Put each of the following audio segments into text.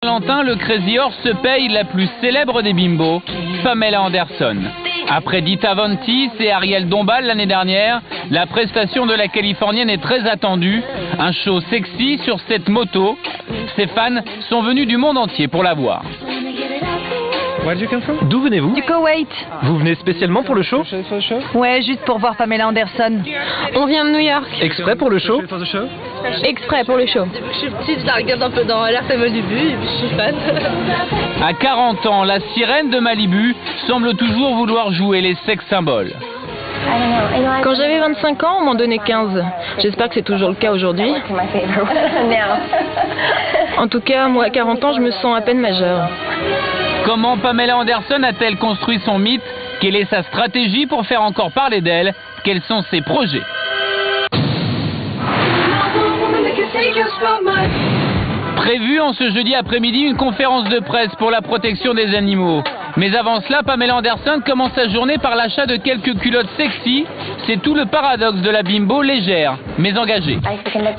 Valentin, le Crazy Horse se paye la plus célèbre des bimbos, Pamela Anderson. Après Dita Von Teese et Ariel Dombal l'année dernière, la prestation de la Californienne est très attendue. Un show sexy sur cette moto. Ses fans sont venus du monde entier pour la voir. D'où venez-vous? Du Koweït. Vous venez spécialement pour le show? Ouais, juste pour voir Pamela Anderson. On vient de New York. Exprès pour le show? Exprès pour le show. Je suis petite, je la regarde un peu dans l'RTM du but et puis je suis fan. À 40 ans, la sirène de Malibu semble toujours vouloir jouer les sex symboles. Quand j'avais 25 ans, on m'en donnait 15. J'espère que c'est toujours le cas aujourd'hui. En tout cas, moi à 40 ans, je me sens à peine majeure. Comment Pamela Anderson a-t-elle construit son mythe? Quelle est sa stratégie pour faire encore parler d'elle? Quels sont ses projets? Prévue en ce jeudi après-midi une conférence de presse pour la protection des animaux. Mais avant cela, Pamela Anderson commence sa journée par l'achat de quelques culottes sexy. C'est tout le paradoxe de la bimbo légère, mais engagée.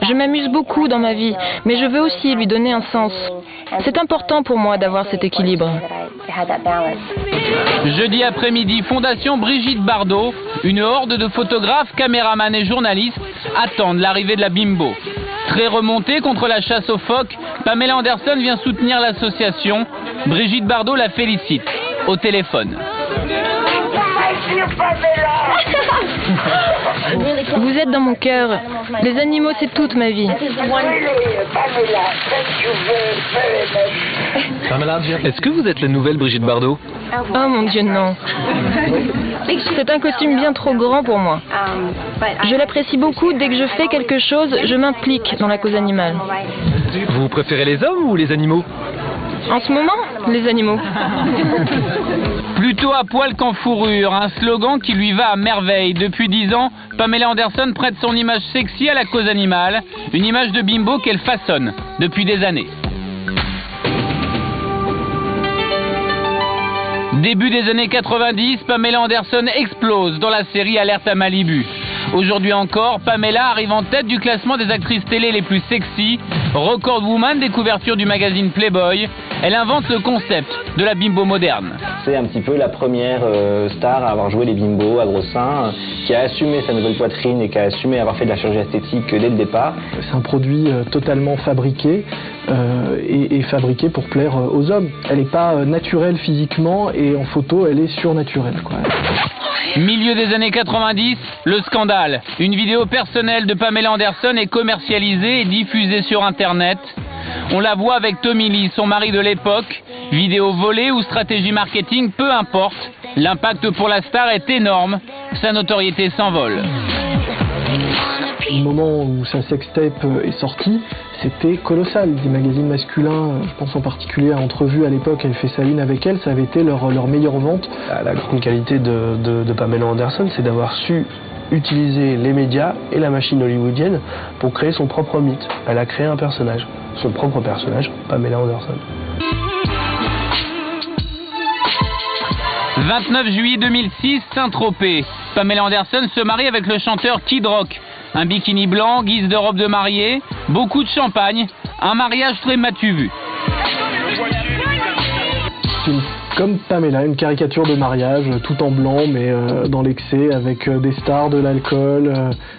Je m'amuse beaucoup dans ma vie, mais je veux aussi lui donner un sens. C'est important pour moi d'avoir cet équilibre. Jeudi après-midi, Fondation Brigitte Bardot. Une horde de photographes, caméramans et journalistes attendent l'arrivée de la bimbo. Très remontée contre la chasse aux phoques, Pamela Anderson vient soutenir l'association. Brigitte Bardot la félicite au téléphone. Vous êtes dans mon cœur. Les animaux, c'est toute ma vie. Est-ce que vous êtes la nouvelle Brigitte Bardot? Oh mon Dieu, non. C'est un costume bien trop grand pour moi. Je l'apprécie beaucoup. Dès que je fais quelque chose, je m'implique dans la cause animale. Vous préférez les hommes ou les animaux? En ce moment, les animaux. Plutôt à poil qu'en fourrure, un slogan qui lui va à merveille. Depuis 10 ans, Pamela Anderson prête son image sexy à la cause animale, une image de bimbo qu'elle façonne depuis des années. Début des années 90, Pamela Anderson explose dans la série Alerte à Malibu. Aujourd'hui encore, Pamela arrive en tête du classement des actrices télé les plus sexy, record woman des couvertures du magazine Playboy. Elle invente le concept de la bimbo moderne. C'est un petit peu la première star à avoir joué les bimbos à gros seins, qui a assumé sa nouvelle poitrine et qui a assumé avoir fait de la chirurgie esthétique dès le départ. C'est un produit totalement fabriqué et fabriqué pour plaire aux hommes. Elle n'est pas naturelle physiquement et en photo elle est surnaturelle, quoi. Milieu des années 90, le scandale. Une vidéo personnelle de Pamela Anderson est commercialisée et diffusée sur Internet. On la voit avec Tommy Lee, son mari de l'époque. Vidéo volée ou stratégie marketing, peu importe. L'impact pour la star est énorme. Sa notoriété s'envole. Au moment où sa sextape est sortie, c'était colossal. Des magazines masculins, je pense en particulier à Entrevue à l'époque, avait fait sa une avec elle, ça avait été leur meilleure vente. La grande qualité de Pamela Anderson, c'est d'avoir su utiliser les médias et la machine hollywoodienne pour créer son propre mythe. Elle a créé un personnage, son propre personnage, Pamela Anderson. 29 juillet 2006, Saint-Tropez. Pamela Anderson se marie avec le chanteur Kid Rock. Un bikini blanc, guise de robe de mariée, beaucoup de champagne, un mariage très matu vu. Comme Pamela, une caricature de mariage, tout en blanc, mais dans l'excès, avec des stars, de l'alcool.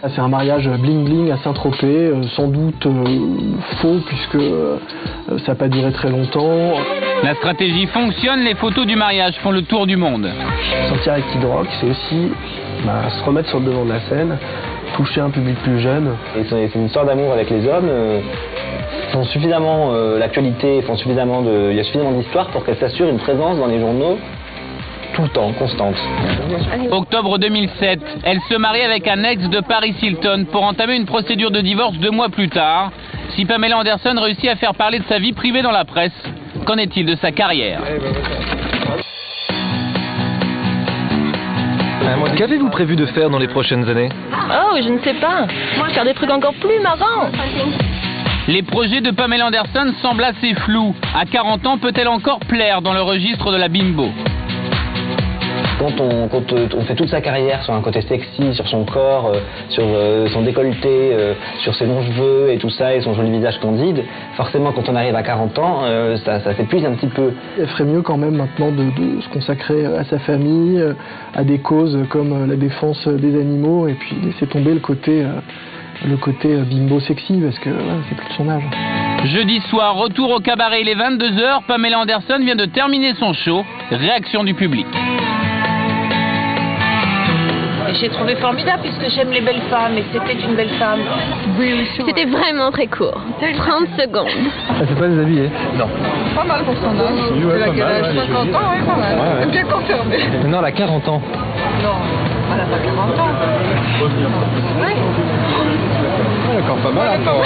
C'est un mariage bling-bling à Saint-Tropez, sans doute faux, puisque ça n'a pas duré très longtemps. La stratégie fonctionne, les photos du mariage font le tour du monde. Sortir avec Kid Rock, c'est aussi se remettre sur le devant de la scène, toucher un public plus jeune. Et c'est une histoire d'amour avec les hommes. Font suffisamment l'actualité, il y a suffisamment d'histoires pour qu'elle s'assure une présence dans les journaux tout le temps, constante. Octobre 2007, elle se marie avec un ex de Paris Hilton pour entamer une procédure de divorce 2 mois plus tard. Si Pamela Anderson réussit à faire parler de sa vie privée dans la presse, qu'en est-il de sa carrière? Qu'avez-vous prévu de faire dans les prochaines années? Oh, je ne sais pas. Faire des trucs encore plus marrants. Les projets de Pamela Anderson semblent assez flous. À 40 ans, peut-elle encore plaire dans le registre de la bimbo? quand on fait toute sa carrière sur un côté sexy, sur son corps, sur son décolleté, sur ses longs cheveux et tout ça, et son joli visage candide, forcément quand on arrive à 40 ans, ça s'épuise un petit peu. Il ferait mieux quand même maintenant de se consacrer à sa famille, à des causes comme la défense des animaux, et puis laisser tomber le côté bimbo sexy, parce que c'est plus de son âge. Jeudi soir, retour au cabaret, il est 22h, Pamela Anderson vient de terminer son show. Réaction du public. J'ai trouvé formidable puisque j'aime les belles femmes et c'était une belle femme. C'était vraiment très court, 30 secondes. Elle fait pas déshabiller? Non. Pas mal pour son âge. Elle a quel âge? 50 ans, oui, pas mal. Ouais. Bien confirmé. Non, elle a 40 ans. Non, elle a pas 40 ans. Oui. D'accord, pas mal encore.